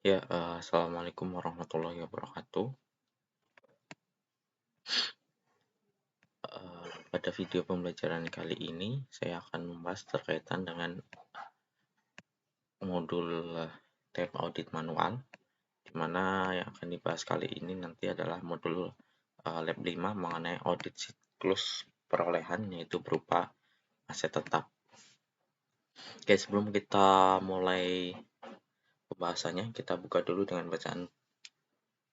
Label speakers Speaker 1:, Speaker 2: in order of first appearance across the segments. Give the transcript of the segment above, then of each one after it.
Speaker 1: Ya, assalamualaikum warahmatullahi wabarakatuh. Pada video pembelajaran kali ini, saya akan membahas terkaitan dengan modul tab audit manual, di mana yang akan dibahas kali ini nanti adalah modul lab 5 mengenai audit siklus perolehan, yaitu berupa aset tetap. Oke, sebelum kita mulai pembahasannya, kita buka dulu dengan bacaan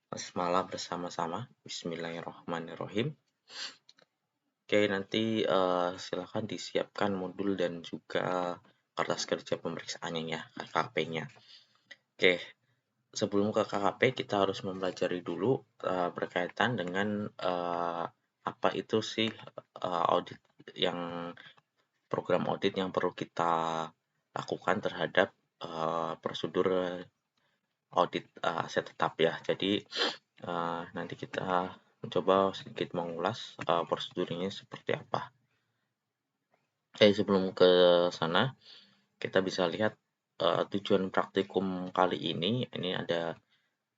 Speaker 1: basmalah bersama-sama. Bismillahirrahmanirrahim. Oke, nanti silakan disiapkan modul dan juga kertas kerja pemeriksaannya ya, KKP-nya. Oke, sebelum ke KKP kita harus mempelajari dulu berkaitan dengan apa itu sih audit yang program audit yang perlu kita lakukan terhadap prosedur audit aset tetap ya. Jadi nanti kita mencoba sedikit mengulas prosedurnya seperti apa. Oke, sebelum ke sana, kita bisa lihat tujuan praktikum kali ini ada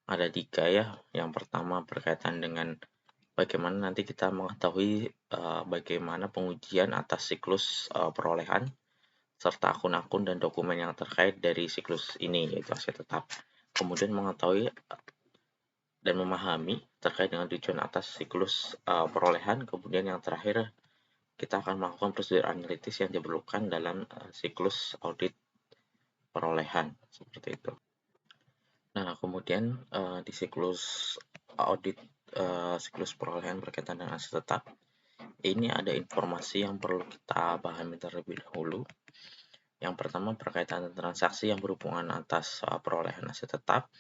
Speaker 1: 3 ya. Yang pertama berkaitan dengan bagaimana nanti kita mengetahui bagaimana pengujian atas siklus perolehan serta akun-akun dan dokumen yang terkait dari siklus ini, yaitu aset tetap. Kemudian mengetahui dan memahami terkait dengan tujuan atas siklus perolehan. Kemudian yang terakhir, kita akan melakukan prosedur analitis yang diperlukan dalam siklus audit perolehan, seperti itu. Nah, kemudian di siklus audit siklus perolehan berkaitan dengan aset tetap, ini ada informasi yang perlu kita pahami terlebih dahulu. Yang pertama berkaitan dengan transaksi yang berhubungan atas perolehan aset tetap,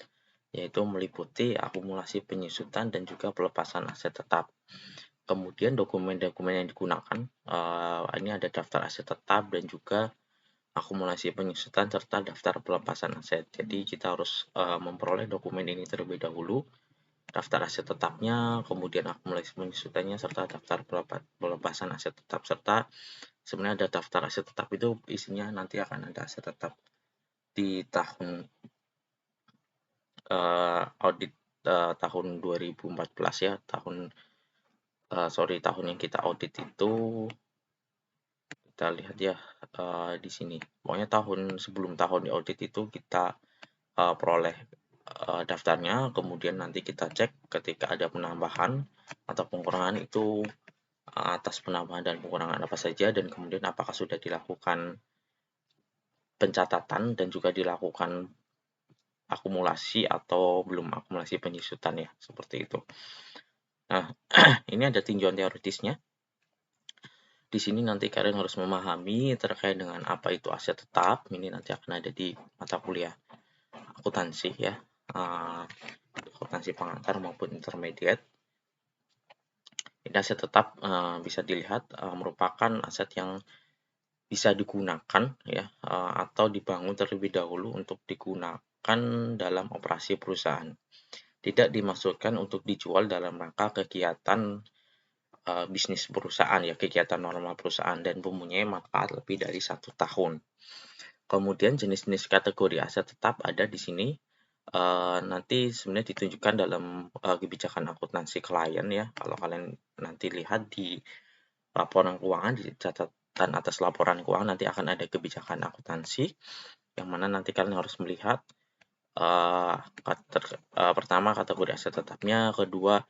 Speaker 1: yaitu meliputi akumulasi penyusutan dan juga pelepasan aset tetap. Kemudian dokumen-dokumen yang digunakan, ini ada daftar aset tetap dan juga akumulasi penyusutan serta daftar pelepasan aset. Jadi kita harus memperoleh dokumen ini terlebih dahulu, daftar aset tetapnya, kemudian akumulasi penyusutannya serta daftar pelepasan aset tetap, serta sebenarnya ada daftar aset tetap itu isinya nanti akan ada aset tetap di tahun audit tahun 2014 ya, tahun yang kita audit itu kita lihat ya di sini. Pokoknya sebelum tahun di audit itu kita peroleh daftarnya, kemudian nanti kita cek ketika ada penambahan atau pengurangan itu atas penambahan dan pengurangan apa saja, dan kemudian apakah sudah dilakukan pencatatan dan juga dilakukan akumulasi atau belum akumulasi penyusutan ya, seperti itu. Nah, ini ada tinjauan teoritisnya. Di sini nanti kalian harus memahami terkait dengan apa itu aset tetap. Ini nanti akan ada di mata kuliah akuntansi ya, akuntansi pengantar maupun intermediate. Ini aset tetap bisa dilihat merupakan aset yang bisa digunakan ya atau dibangun terlebih dahulu untuk digunakan dalam operasi perusahaan. Tidak dimaksudkan untuk dijual dalam rangka kegiatan bisnis perusahaan ya, kegiatan normal perusahaan, dan mempunyai manfaat lebih dari 1 tahun. Kemudian jenis-jenis kategori aset tetap ada di sini. Nanti sebenarnya ditunjukkan dalam kebijakan akuntansi klien ya. Kalau kalian nanti lihat di laporan keuangan, di catatan atas laporan keuangan nanti akan ada kebijakan akuntansi, yang mana nanti kalian harus melihat pertama kategori aset tetapnya, kedua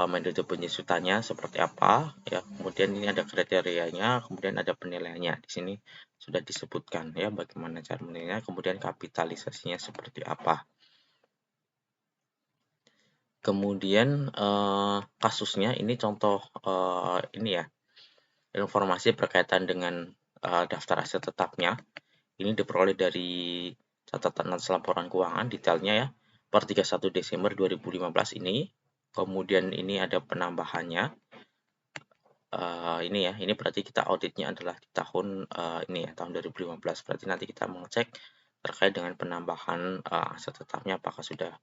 Speaker 1: metode penyusutannya seperti apa ya, kemudian ini ada kriterianya, kemudian ada penilaiannya. Di sini sudah disebutkan ya bagaimana cara menilainya, kemudian kapitalisasinya seperti apa. Kemudian kasusnya ini contoh ini ya, informasi berkaitan dengan daftar aset tetapnya. Ini diperoleh dari catatan atas laporan keuangan detailnya ya, per 31 Desember 2015 ini. Kemudian ini ada penambahannya. Ini ya, ini berarti kita auditnya adalah di tahun ini ya, tahun 2015. Berarti nanti kita mengecek terkait dengan penambahan aset tetapnya apakah sudah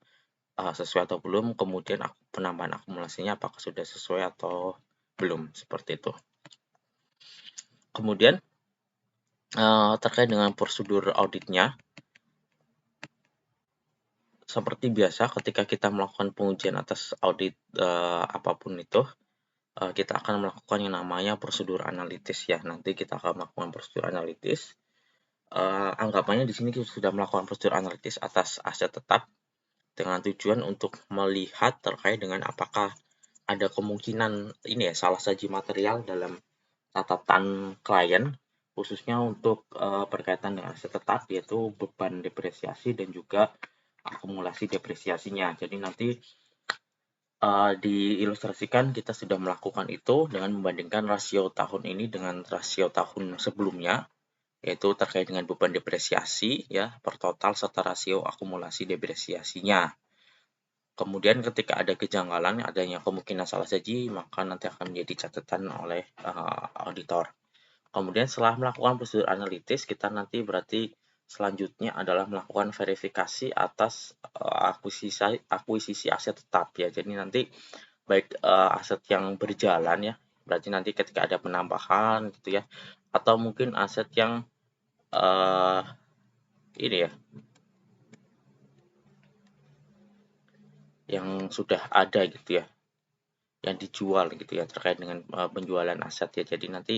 Speaker 1: sesuai atau belum, kemudian penambahan akumulasinya apakah sudah sesuai atau belum, seperti itu. Kemudian terkait dengan prosedur auditnya, seperti biasa ketika kita melakukan pengujian atas audit apapun itu, kita akan melakukan yang namanya prosedur analitis ya. Nanti kita akan melakukan prosedur analitis. Anggapannya di sini kita sudah melakukan prosedur analitis atas aset tetap dengan tujuan untuk melihat terkait dengan apakah ada kemungkinan ini ya salah saji material dalam catatan klien, khususnya untuk berkaitan dengan aset tetap, yaitu beban depresiasi dan juga akumulasi depresiasinya. Jadi nanti diilustrasikan kita sudah melakukan itu dengan membandingkan rasio tahun ini dengan rasio tahun sebelumnya, yaitu terkait dengan beban depresiasi ya per total serta rasio akumulasi depresiasinya. Kemudian ketika ada kejanggalan, adanya kemungkinan salah saji, maka nanti akan menjadi catatan oleh auditor. Kemudian setelah melakukan prosedur analitis, kita nanti berarti selanjutnya adalah melakukan verifikasi atas akuisisi aset tetap ya. Jadi nanti baik aset yang berjalan ya, berarti nanti ketika ada penambahan gitu ya, atau mungkin aset yang ini ya, yang sudah ada gitu ya, yang dijual gitu ya, terkait dengan penjualan aset ya. Jadi nanti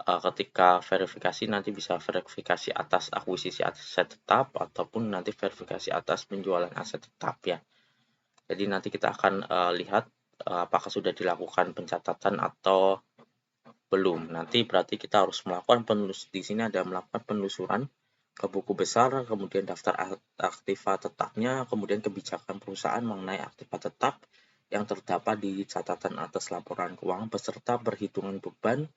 Speaker 1: ketika verifikasi nanti bisa verifikasi atas akuisisi aset tetap ataupun nanti verifikasi atas penjualan aset tetap ya. Jadi nanti kita akan lihat apakah sudah dilakukan pencatatan atau belum. Nanti berarti kita harus melakukan di sini ada melakukan penelusuran ke buku besar, kemudian daftar aktiva tetapnya, kemudian kebijakan perusahaan mengenai aktiva tetap yang terdapat di catatan atas laporan keuangan beserta perhitungan beban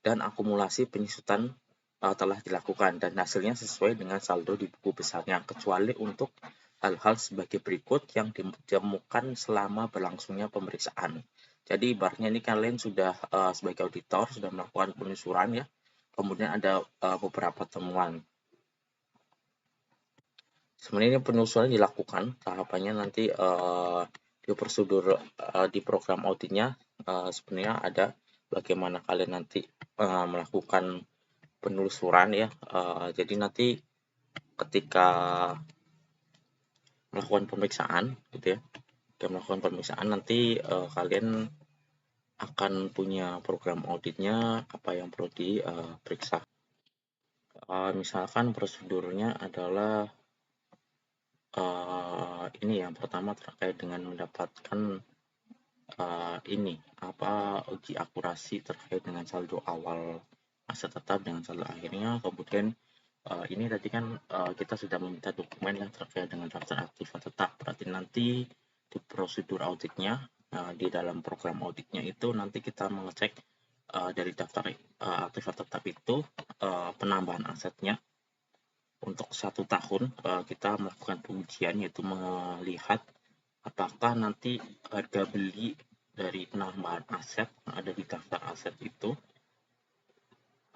Speaker 1: dan akumulasi penyusutan telah dilakukan dan hasilnya sesuai dengan saldo di buku besarnya, kecuali untuk hal-hal sebagai berikut yang ditemukan selama berlangsungnya pemeriksaan. Jadi ibaratnya ini kalian sudah sebagai auditor sudah melakukan penelusuran ya, kemudian ada beberapa temuan. Sebenarnya penelusuran dilakukan, tahapannya nanti di prosedur di program auditnya sebenarnya ada bagaimana kalian nanti melakukan penelusuran ya. Jadi nanti ketika melakukan pemeriksaan gitu ya, melakukan pemeriksaan nanti kalian akan punya program auditnya apa yang perlu diperiksa. Misalkan prosedurnya adalah ini yang pertama terkait dengan mendapatkan ini apa uji akurasi terkait dengan saldo awal aset tetap dengan saldo akhirnya. Kemudian ini tadi kan kita sudah meminta dokumen yang terkait dengan daftar aktiva tetap. Berarti nanti di prosedur auditnya di dalam program auditnya itu nanti kita mengecek dari daftar aktiva tetap itu penambahan asetnya untuk 1 tahun. Kita melakukan pengujian yaitu melihat apakah nanti harga beli dari penambahan aset yang ada di daftar aset itu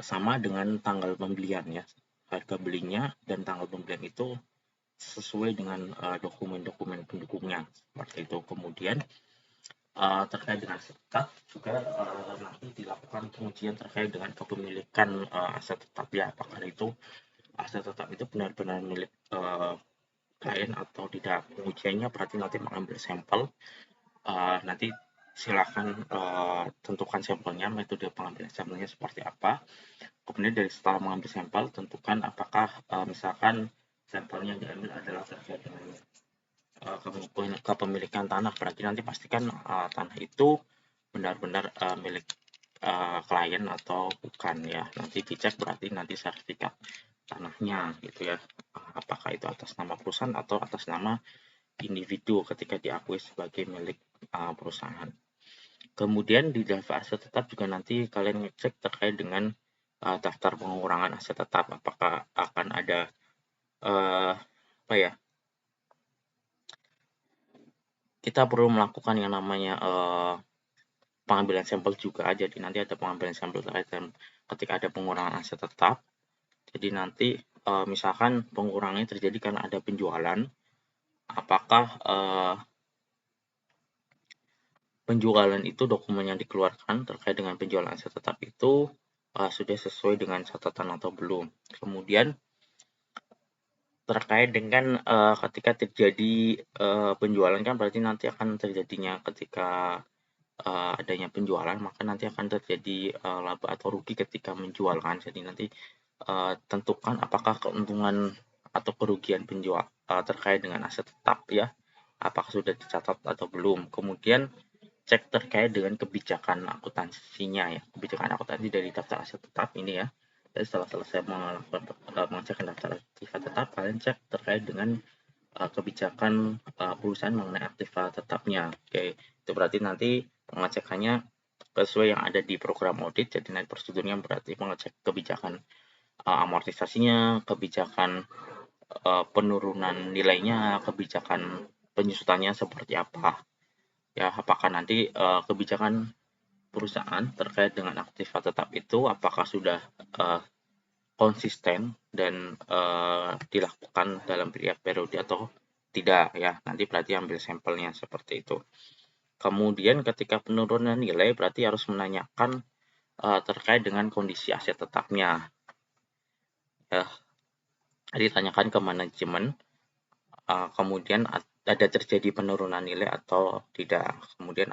Speaker 1: sama dengan tanggal pembelian ya. Harga belinya dan tanggal pembelian itu sesuai dengan dokumen-dokumen pendukungnya seperti itu. Kemudian terkait dengan aset tetap juga nanti dilakukan pengujian terkait dengan kepemilikan aset tetap ya, apakah itu aset tetap itu benar-benar milik klien atau tidak. Pengujiannya berarti nanti mengambil sampel, nanti silakan tentukan sampelnya, metode pengambilan sampelnya seperti apa. Kemudian dari setelah mengambil sampel, tentukan apakah misalkan sampelnya yang diambil adalah terkait dengan kepemilikan tanah, berarti nanti pastikan tanah itu benar-benar milik klien atau bukan ya. Nanti dicek berarti nanti sertifikat tanahnya gitu ya, apakah itu atas nama perusahaan atau atas nama individu ketika diakui sebagai milik perusahaan. Kemudian di daftar aset tetap juga nanti kalian ngecek terkait dengan daftar pengurangan aset tetap, apakah akan ada apa ya, kita perlu melakukan yang namanya pengambilan sampel juga. Jadi nanti ada pengambilan sampel terkait dengan ketika ada pengurangan aset tetap. Jadi nanti misalkan pengurangannya terjadi karena ada penjualan, apakah penjualan itu dokumen yang dikeluarkan terkait dengan penjualan aset tetap itu sudah sesuai dengan catatan atau belum. Kemudian terkait dengan ketika terjadi penjualan kan berarti nanti akan terjadinya ketika adanya penjualan, maka nanti akan terjadi laba atau rugi ketika menjual kan. Jadi nanti tentukan apakah keuntungan atau kerugian penjual terkait dengan aset tetap ya, apakah sudah dicatat atau belum. Kemudian cek terkait dengan kebijakan akuntansinya ya, kebijakan akuntansi dari daftar aset tetap ini ya. Jadi setelah selesai melakukan mengecek daftar aktiva tetap, kalian cek terkait dengan kebijakan perusahaan mengenai aktiva tetapnya. Oke, itu berarti nanti pengecekannya sesuai yang ada di program audit. Jadi nanti prosedurnya berarti mengecek kebijakan amortisasinya, kebijakan penurunan nilainya, kebijakan penyusutannya seperti apa. Ya, apakah nanti kebijakan perusahaan terkait dengan aktiva tetap itu apakah sudah konsisten dan dilakukan dalam periode atau tidak ya. Nanti berarti ambil sampelnya seperti itu. Kemudian ketika penurunan nilai berarti harus menanyakan terkait dengan kondisi aset tetapnya. Ya, ditanyakan ke manajemen, kemudian ada terjadi penurunan nilai atau tidak. Kemudian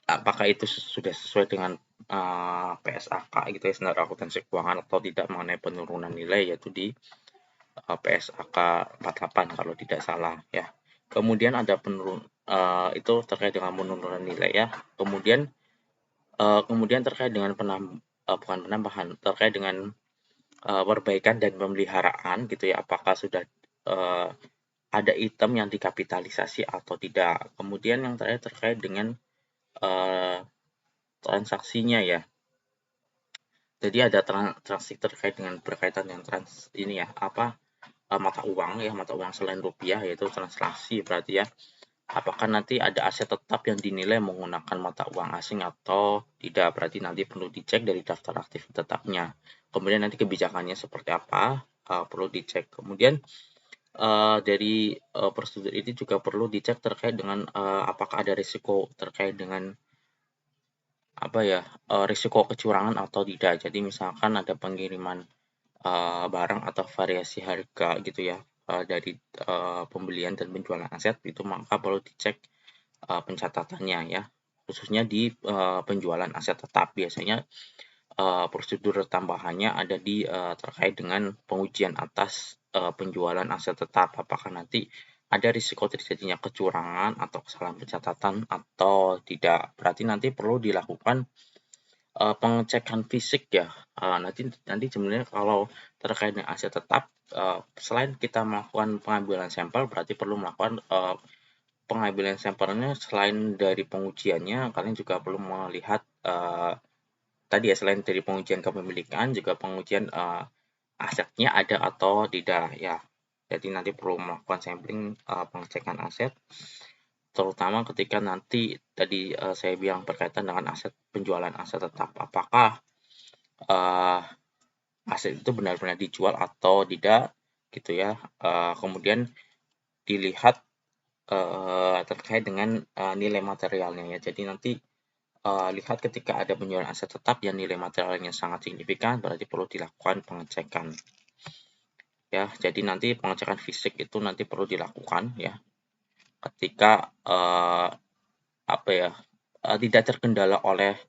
Speaker 1: apakah itu sudah sesuai dengan PSAK gitu ya, standar akuntansi keuangan atau tidak mengenai penurunan nilai, yaitu di PSAK 48 kalau tidak salah ya. Kemudian ada itu terkait dengan penurunan nilai ya. Kemudian terkait dengan bukan penambahan, terkait dengan perbaikan dan pemeliharaan gitu ya, apakah sudah ada item yang dikapitalisasi atau tidak. Kemudian yang terakhir terkait dengan transaksinya ya. Jadi ada transaksi terkait dengan berkaitan dengan ini ya, mata uang selain rupiah, yaitu transaksi berarti ya. Apakah nanti ada aset tetap yang dinilai menggunakan mata uang asing atau tidak, berarti nanti perlu dicek dari daftar aktif tetapnya. Kemudian nanti kebijakannya seperti apa, perlu dicek. Kemudian dari prosedur ini juga perlu dicek terkait dengan apakah ada risiko terkait dengan risiko kecurangan atau tidak. Jadi misalkan ada pengiriman barang atau variasi harga gitu ya dari pembelian dan penjualan aset, itu maka perlu dicek pencatatannya ya, khususnya di penjualan aset tetap. Biasanya prosedur tambahannya ada di terkait dengan pengujian atas penjualan aset tetap, apakah nanti ada risiko terjadinya kecurangan atau kesalahan pencatatan atau tidak. Berarti nanti perlu dilakukan pengecekan fisik ya. Nanti sebenarnya kalau terkait dengan aset tetap, selain kita melakukan pengambilan sampel, berarti perlu melakukan pengambilan sampelnya. Selain dari pengujiannya, kalian juga perlu melihat tadi ya, selain dari pengujian kepemilikan, juga pengujian asetnya ada atau tidak ya. Jadi nanti perlu melakukan sampling pengecekan aset, terutama ketika nanti tadi saya bilang berkaitan dengan penjualan aset tetap, apakah aset itu benar-benar dijual atau tidak gitu ya. Kemudian dilihat terkait dengan nilai materialnya ya. Jadi nanti lihat ketika ada penjualan aset tetap yang nilai materialnya sangat signifikan, berarti perlu dilakukan pengecekan ya. Jadi nanti pengecekan fisik itu nanti perlu dilakukan ya ketika tidak terkendala oleh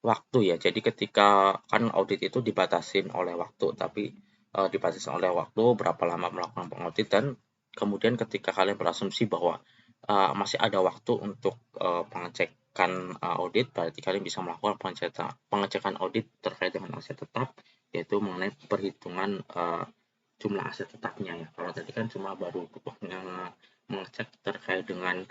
Speaker 1: waktu ya. Jadi ketika kan audit itu dibatasin oleh waktu, tapi dibatasi oleh waktu berapa lama melakukan pengaudit, dan kemudian ketika kalian berasumsi bahwa masih ada waktu untuk pengecekan audit, berarti kalian bisa melakukan pengecekan audit terkait dengan aset tetap, yaitu mengenai perhitungan jumlah aset tetapnya ya. Kalau tadi kan cuma baru mengecek terkait dengan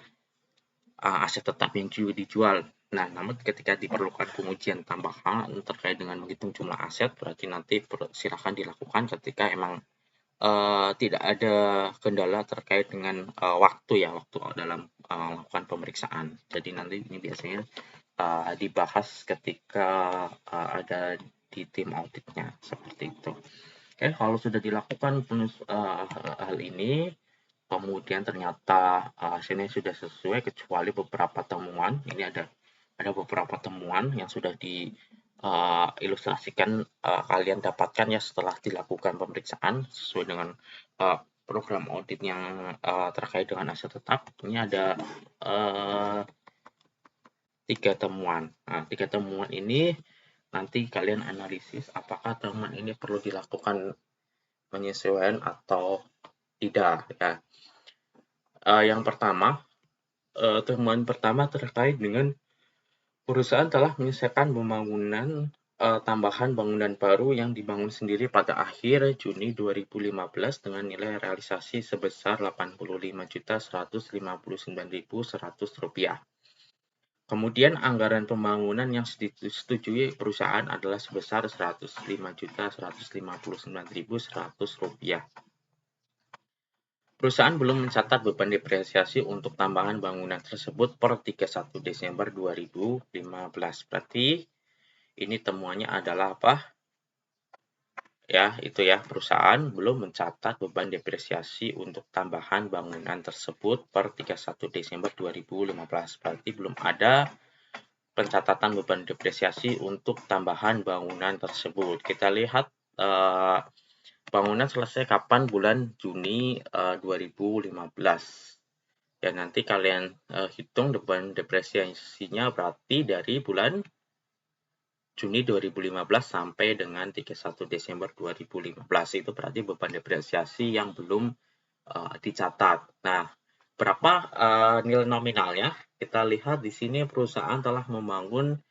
Speaker 1: aset tetap yang dijual. Nah, namun ketika diperlukan pengujian tambahan terkait dengan menghitung jumlah aset, berarti nanti silakan dilakukan ketika emang tidak ada kendala terkait dengan waktu dalam melakukan pemeriksaan. Jadi nanti ini biasanya dibahas ketika ada di tim auditnya seperti itu. Oke, kalau sudah dilakukan hal ini, kemudian ternyata hasilnya sudah sesuai kecuali beberapa temuan. Ini ada beberapa temuan yang sudah ilustrasikan kalian dapatkan ya setelah dilakukan pemeriksaan sesuai dengan program audit yang terkait dengan aset tetap. Ini ada 3 temuan. Nah, 3 temuan ini nanti kalian analisis apakah temuan ini perlu dilakukan penyesuaian atau tidak ya. Yang pertama, temuan pertama terkait dengan perusahaan telah menyelesaikan pembangunan tambahan bangunan baru yang dibangun sendiri pada akhir Juni 2015 dengan nilai realisasi sebesar Rp85.159.100. Kemudian anggaran pembangunan yang disetujui perusahaan adalah sebesar Rp105.159.100. Perusahaan belum mencatat beban depresiasi untuk tambahan bangunan tersebut per 31 Desember 2015. Berarti ini temuannya adalah apa? Ya, itu ya, perusahaan belum mencatat beban depresiasi untuk tambahan bangunan tersebut per 31 Desember 2015. Berarti belum ada pencatatan beban depresiasi untuk tambahan bangunan tersebut. Kita lihat bangunan selesai kapan? Bulan Juni 2015. Ya, nanti kalian hitung beban depresiasinya berarti dari bulan Juni 2015 sampai dengan 31 Desember 2015. Itu berarti beban depresiasi yang belum dicatat. Nah, berapa nilai nominalnya? Kita lihat di sini perusahaan telah membangun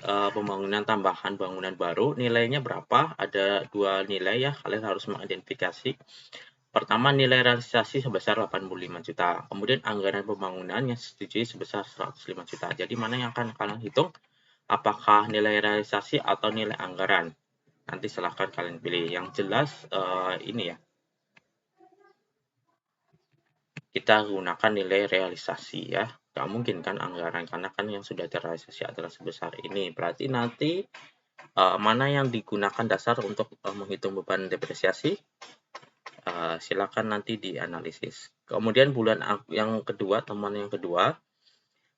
Speaker 1: pembangunan tambahan bangunan baru. Nilainya berapa? Ada 2 nilai ya, kalian harus mengidentifikasi. Pertama, nilai realisasi sebesar 85 juta. Kemudian anggaran pembangunan yang disetujui sebesar 105 juta. Jadi mana yang akan kalian hitung? Apakah nilai realisasi atau nilai anggaran? Nanti silahkan kalian pilih. Yang jelas ini ya, kita gunakan nilai realisasi ya. Gak mungkin kan anggaran, karena kan yang sudah terrealisasi adalah sebesar ini. Berarti nanti mana yang digunakan dasar untuk menghitung beban depresiasi? Silakan nanti dianalisis. Kemudian bulan yang kedua, temuan yang kedua,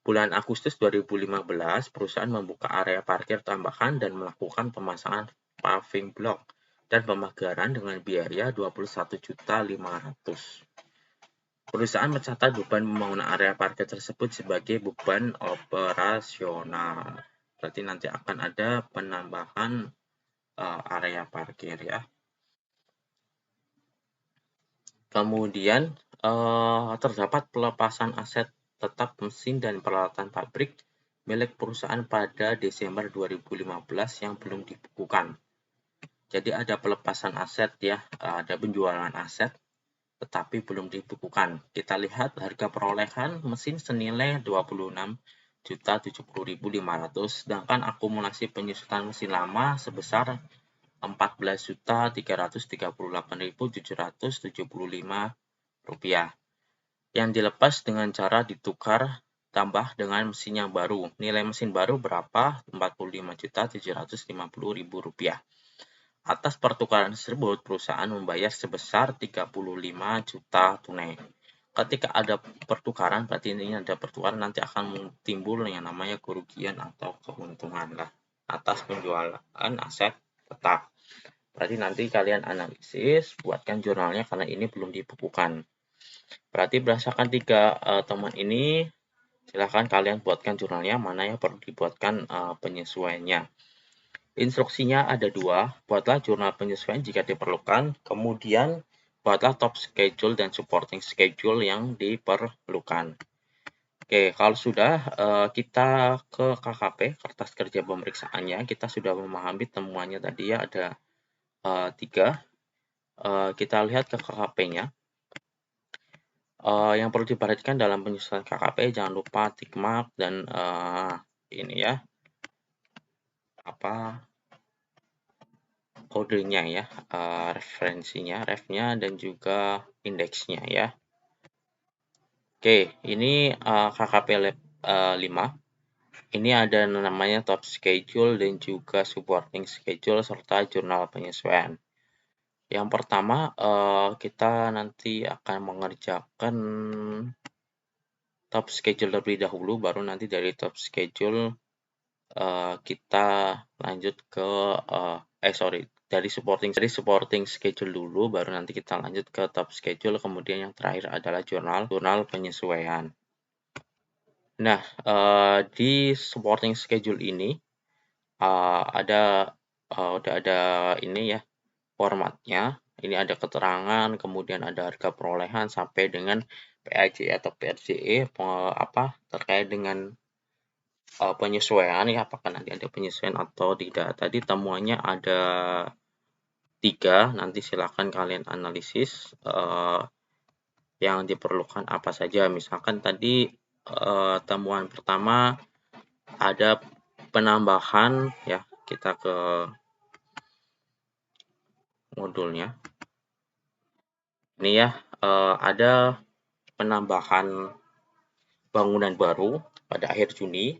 Speaker 1: bulan Agustus 2015, perusahaan membuka area parkir tambahan dan melakukan pemasangan paving block dan pemagaran dengan biaya 21.500.000. Perusahaan mencatat beban pembangunan area parkir tersebut sebagai beban operasional. Berarti nanti akan ada penambahan area parkir ya. Kemudian terdapat pelepasan aset tetap mesin dan peralatan pabrik milik perusahaan pada Desember 2015 yang belum dibukukan. Jadi ada pelepasan aset ya, ada penjualan aset tetapi belum dibukukan. Kita lihat harga perolehan mesin senilai 26.070.500, sedangkan akumulasi penyusutan mesin lama sebesar 14.338.775 rupiah yang dilepas dengan cara ditukar tambah dengan mesin yang baru. Nilai mesin baru berapa? 45.750.000 rupiah. Atas pertukaran tersebut, perusahaan membayar sebesar 35 juta tunai. Ketika ada pertukaran, berarti ini ada pertukaran, nanti akan timbul yang namanya kerugian atau keuntungan lah atas penjualan aset tetap. Berarti nanti kalian analisis, buatkan jurnalnya karena ini belum dibukukan. Berarti berdasarkan 3 temuan ini, silahkan kalian buatkan jurnalnya, mana yang perlu dibuatkan penyesuaiannya. Instruksinya ada 2, buatlah jurnal penyesuaian jika diperlukan, kemudian buatlah top schedule dan supporting schedule yang diperlukan. Oke, kalau sudah kita ke KKP, kertas kerja pemeriksaannya, kita sudah memahami temuannya tadi ya, ada 3. Kita lihat ke KKP-nya. Yang perlu diperhatikan dalam penyusunan KKP, jangan lupa tick mark dan ini ya, kodenya ya, referensinya, refnya dan juga indeksnya ya. Oke, ini KKP Lab 5. Ini ada namanya top schedule dan juga supporting schedule serta jurnal penyesuaian. Yang pertama, kita nanti akan mengerjakan top schedule terlebih dahulu, baru nanti dari top schedule kita lanjut ke dari supporting schedule dulu, baru nanti kita lanjut ke top schedule, kemudian yang terakhir adalah jurnal penyesuaian. Nah, di supporting schedule ini udah ada ini ya formatnya. Ini ada keterangan, kemudian ada harga perolehan sampai dengan PAJ atau PRJE terkait dengan penyesuaian ya, apakah nanti ada penyesuaian atau tidak. Tadi temuannya ada 3, nanti silakan kalian analisis yang diperlukan apa saja. Misalkan tadi temuan pertama ada penambahan ya, kita ke modulnya. Ini ya, ada penambahan bangunan baru pada akhir Juni.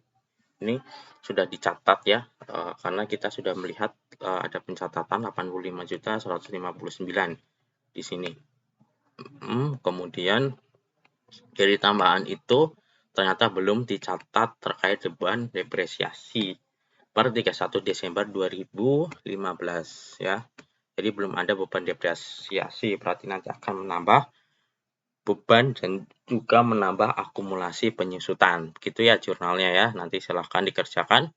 Speaker 1: Ini sudah dicatat ya, karena kita sudah melihat ada pencatatan 85.159 di sini. Kemudian dari tambahan itu ternyata belum dicatat terkait beban depresiasi per 31 Desember 2015 ya. Jadi belum ada beban depresiasi, berarti nanti akan menambah beban dan juga menambah akumulasi penyusutan. Gitu ya jurnalnya ya, nanti silahkan dikerjakan.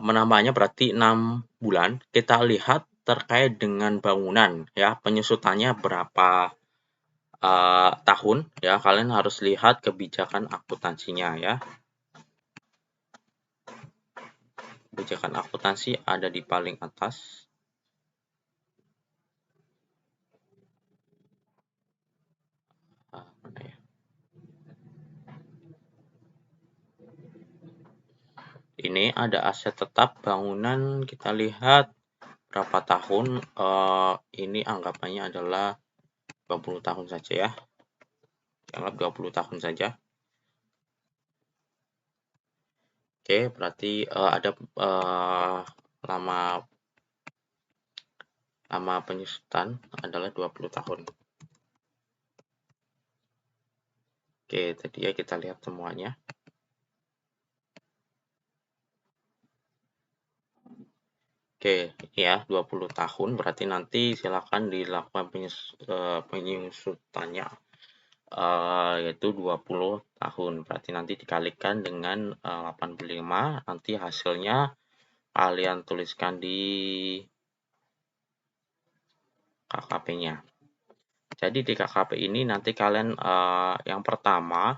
Speaker 1: Menambahnya berarti 6 bulan. Kita lihat terkait dengan bangunan ya, penyusutannya berapa tahun ya, kalian harus lihat kebijakan akuntansinya ya. Kebijakan akuntansi ada di paling atas. Mana ya? Ini ada aset tetap bangunan, kita lihat berapa tahun. Ini anggapannya adalah 20 tahun saja ya. Anggap 20 tahun saja. Oke, berarti ada lama penyusutan adalah 20 tahun. Oke, tadi ya kita lihat semuanya. Oke, ya 20 tahun berarti nanti silakan dilakukan penyusutannya yaitu 20 tahun. Berarti nanti dikalikan dengan 85, nanti hasilnya kalian tuliskan di KKP-nya. Jadi di KKP ini nanti kalian yang pertama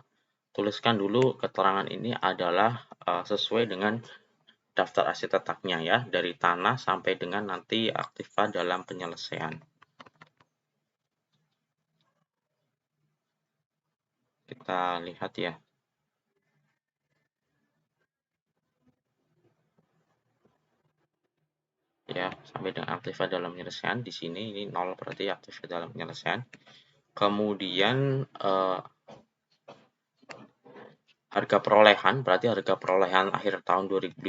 Speaker 1: tuliskan dulu keterangan ini adalah sesuai dengan daftar aset tetapnya ya, dari tanah sampai dengan nanti aktiva dalam penyelesaian. Kita lihat ya. Ya, sampai dengan aktiva dalam penyelesaian. Di sini ini 0 berarti aktiva dalam penyelesaian. Kemudian harga perolehan, berarti harga perolehan akhir tahun 2015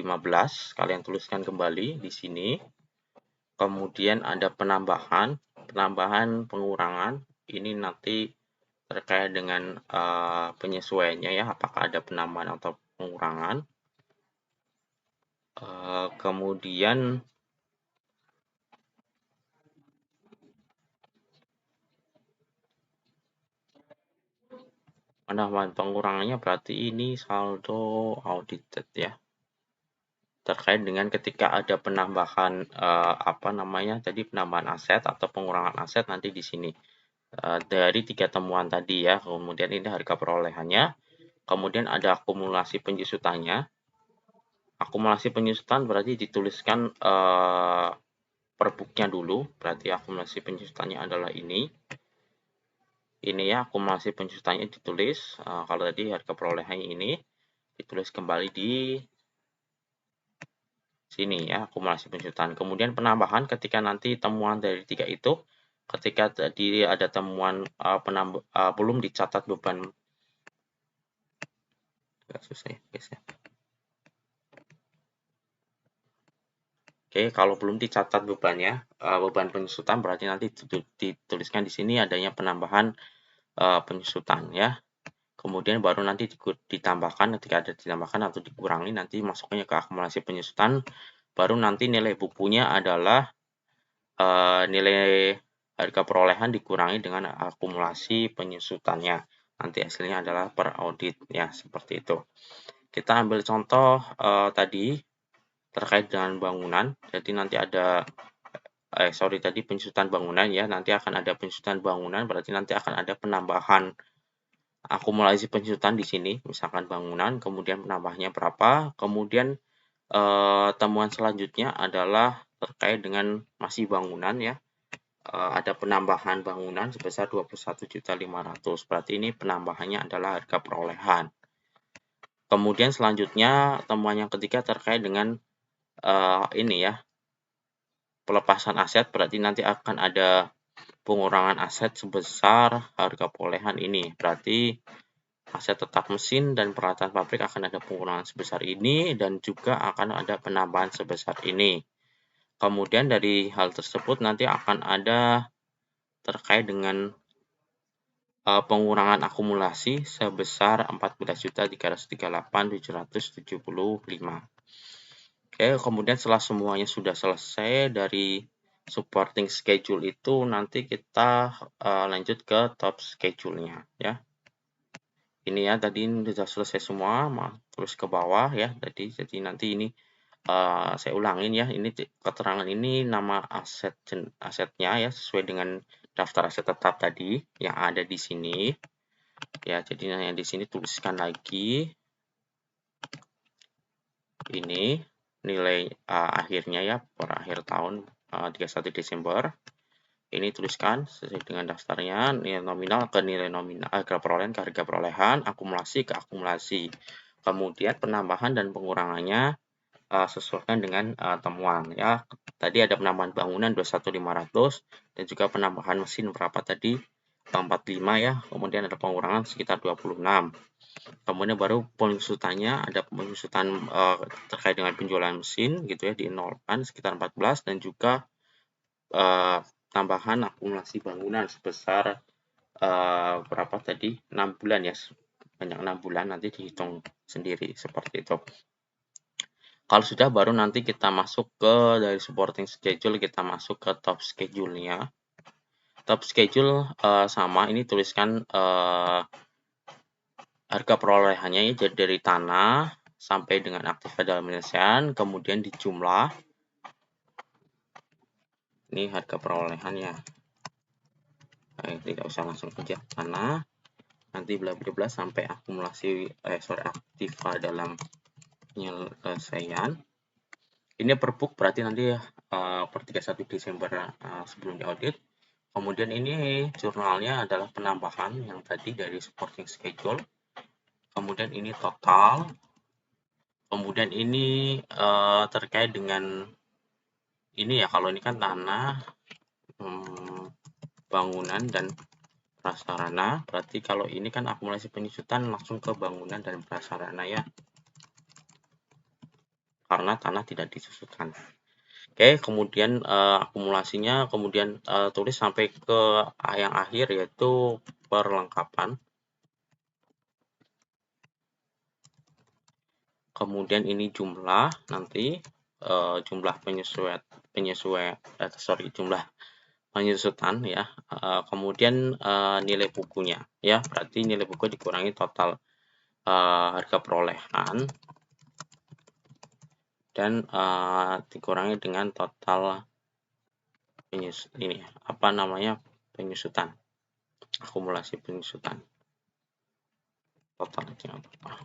Speaker 1: kalian tuliskan kembali di sini. Kemudian ada penambahan, pengurangan. Ini nanti terkait dengan penyesuaiannya ya, apakah ada penambahan atau pengurangan. Kemudian penambahan pengurangannya berarti ini saldo audited ya, terkait dengan ketika ada penambahan tadi penambahan aset atau pengurangan aset nanti di sini dari 3 temuan tadi ya. Kemudian ini harga perolehannya, kemudian ada akumulasi penyusutannya. Akumulasi penyusutan berarti dituliskan per book-nya dulu, berarti akumulasi penyusutannya adalah ini ya, akumulasi penyusutannya ditulis. Kalau tadi harga perolehannya ini ditulis kembali di sini ya, akumulasi penyusutan. Kemudian penambahan ketika nanti temuan dari 3 itu, ketika tadi ada temuan belum dicatat beban. Agak susah ya guys ya. Oke, kalau belum dicatat bebannya, beban penyusutan berarti nanti dituliskan di sini adanya penambahan penyusutan ya. kemudian baru nanti ditambahkan, ketika ada ditambahkan atau dikurangi nanti masuknya ke akumulasi penyusutan, baru nanti nilai bukunya adalah nilai harga perolehan dikurangi dengan akumulasi penyusutannya. Nanti hasilnya adalah per audit ya, seperti itu. Kita ambil contoh tadi terkait dengan bangunan. Jadi nanti ada tadi penyusutan bangunan ya. Nanti akan ada penyusutan bangunan, berarti nanti akan ada penambahan akumulasi penyusutan di sini. Misalkan bangunan, kemudian penambahnya berapa, kemudian temuan selanjutnya adalah terkait dengan masih bangunan ya. Ada penambahan bangunan sebesar 21.500.000. Berarti ini penambahannya adalah harga perolehan. Kemudian selanjutnya temuan yang ketiga terkait dengan ini ya, pelepasan aset, berarti nanti akan ada pengurangan aset sebesar harga perolehan ini. Berarti aset tetap mesin dan peralatan pabrik akan ada pengurangan sebesar ini dan juga akan ada penambahan sebesar ini. Kemudian dari hal tersebut nanti akan ada terkait dengan pengurangan akumulasi sebesar 14.338.775. Oke, kemudian setelah semuanya sudah selesai dari supporting schedule itu, nanti kita lanjut ke top schedule-nya ya. Ini ya, tadi sudah selesai semua, terus ke bawah ya. Jadi nanti ini saya ulangin ya, ini keterangan ini nama asetnya ya, sesuai dengan daftar aset tetap tadi yang ada di sini. Ya, jadi yang di sini tuliskan lagi ini nilai akhirnya ya per akhir tahun 31 Desember. Ini tuliskan sesuai dengan daftarnya, nilai nominal ke nilai nominal, harga perolehan ke harga perolehan, akumulasi ke akumulasi. Kemudian penambahan dan pengurangannya sesuaikan dengan temuan ya. Tadi ada penambahan bangunan 21.500 dan juga penambahan mesin berapa tadi? 45 ya. Kemudian ada pengurangan sekitar 26. Kemudian baru penyusutannya, ada penyusutan terkait dengan penjualan mesin gitu ya, dinolkan sekitar 14 dan juga tambahan akumulasi bangunan sebesar berapa tadi? 6 bulan ya. Banyak 6 bulan, nanti dihitung sendiri seperti itu. Kalau sudah baru nanti kita masuk ke dari supporting schedule, kita masuk ke top schedule-nya. Top schedule sama, ini tuliskan harga perolehannya ya, jadi dari tanah sampai dengan aktif dalam penyelesaian, kemudian dijumlah. Ini harga perolehannya. Tidak usah langsung aja tanah, nanti bla bla bla sampai akumulasi aktif dalam penyelesaian. Ini per book, berarti nanti per 31 Desember sebelum diaudit. Kemudian ini jurnalnya adalah penambahan yang tadi dari supporting schedule. Kemudian ini total. Kemudian ini terkait dengan ini ya, kalau ini kan tanah, bangunan dan prasarana. Berarti kalau ini kan akumulasi penyusutan langsung ke bangunan dan prasarana ya. Karena tanah tidak disusutkan. Oke, kemudian akumulasinya kemudian tulis sampai ke yang akhir yaitu perlengkapan. Kemudian ini jumlah nanti jumlah jumlah penyusutan ya. Kemudian nilai bukunya ya, berarti nilai buku dikurangi total harga perolehan dan dikurangi dengan total penyusutan, akumulasi penyusutan totalnya apa.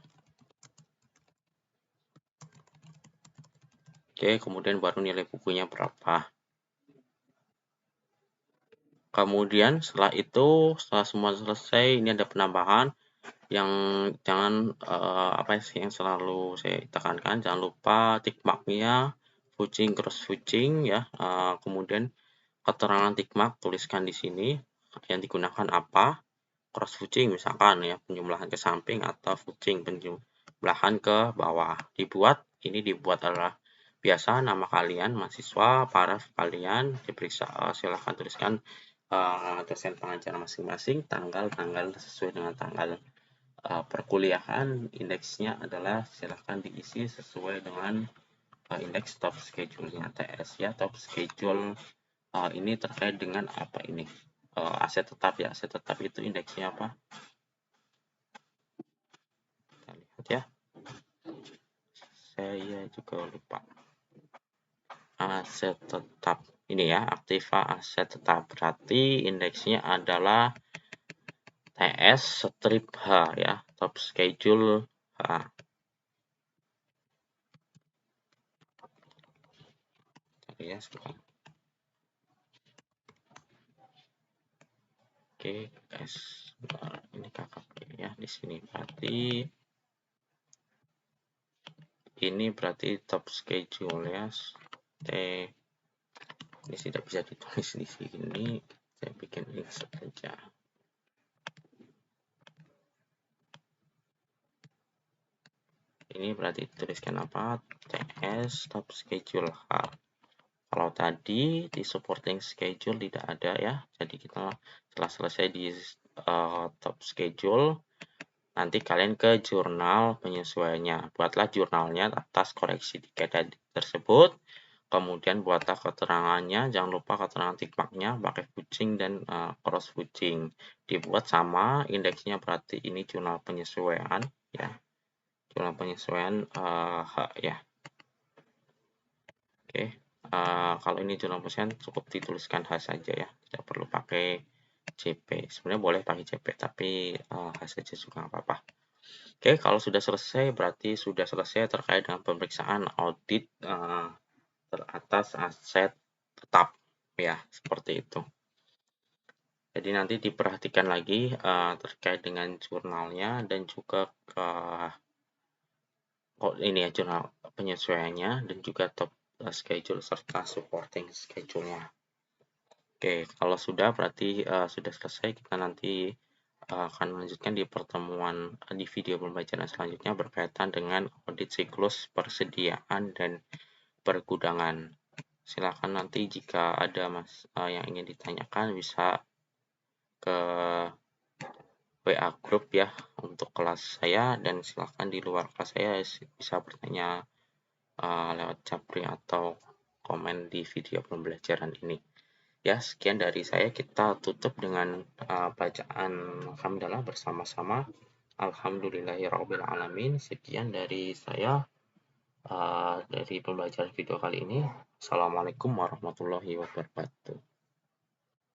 Speaker 1: Oke, kemudian baru nilai bukunya berapa. Kemudian setelah itu, setelah semua selesai, ini ada penambahan yang jangan yang selalu saya tekankan, jangan lupa tick mark-nya, fetching cross fetching ya. Kemudian keterangan tick mark tuliskan di sini yang digunakan apa. Cross fetching misalkan ya, penjumlahan ke samping atau fetching penjumlahan ke bawah. Ini dibuat adalah biasa nama kalian, mahasiswa, paraf kalian diperiksa, silahkan tuliskan dosen pengajar masing-masing, tanggal sesuai dengan tanggal perkuliahan, indeksnya adalah silahkan diisi sesuai dengan indeks top schedule-nya TS ya. Top schedule ini terkait dengan apa ini? Aset tetap ya. Aset tetap itu indeksnya apa? Kita lihat ya. Saya juga lupa. Aset tetap. Ini ya, aktiva aset tetap. Berarti indeksnya adalah TS strip H ya. Top schedule H. Tadi ya, sebentar. Oke, S. Ini KKP ya di sini. Berarti ini berarti top schedule ya. Ini tidak bisa ditulis di sini. Saya bikin insert saja. Ini berarti dituliskan apa? TS top schedule H. Kalau tadi di supporting schedule tidak ada ya. Jadi kita setelah selesai di top schedule, nanti kalian ke jurnal penyesuaiannya. Buatlah jurnalnya atas koreksi tiket tersebut. Kemudian buatlah keterangannya. Jangan lupa keterangan tickmarknya pakai fudging dan cross fudging. Dibuat sama indeksnya, berarti ini jurnal penyesuaian ya. Jurnal penyesuaian H ya. Oke. Kalau ini jurnal penyesuaian cukup dituliskan H saja ya. Tidak perlu pakai JP. Sebenarnya boleh pakai JP, tapi H saja juga nggak apa-apa. Oke, kalau sudah selesai berarti sudah selesai terkait dengan pemeriksaan audit teratas aset tetap ya, seperti itu. Jadi nanti diperhatikan lagi terkait dengan jurnalnya dan juga ini ya, jurnal penyesuaiannya dan juga top schedule serta supporting schedule-nya. Oke, kalau sudah berarti sudah selesai. Kita nanti akan melanjutkan di pertemuan di video pembelajaran selanjutnya berkaitan dengan audit siklus persediaan dan pergudangan. Silakan nanti jika ada yang ingin ditanyakan bisa ke WA group ya untuk kelas saya, dan silakan di luar kelas saya bisa bertanya lewat Japri atau komen di video pembelajaran ini. Ya, sekian dari saya. Kita tutup dengan bacaan hamdalah bersama-sama. Alhamdulillahirrahmanirrahim. Sekian dari saya dari pembelajaran video kali ini. Assalamualaikum warahmatullahi wabarakatuh.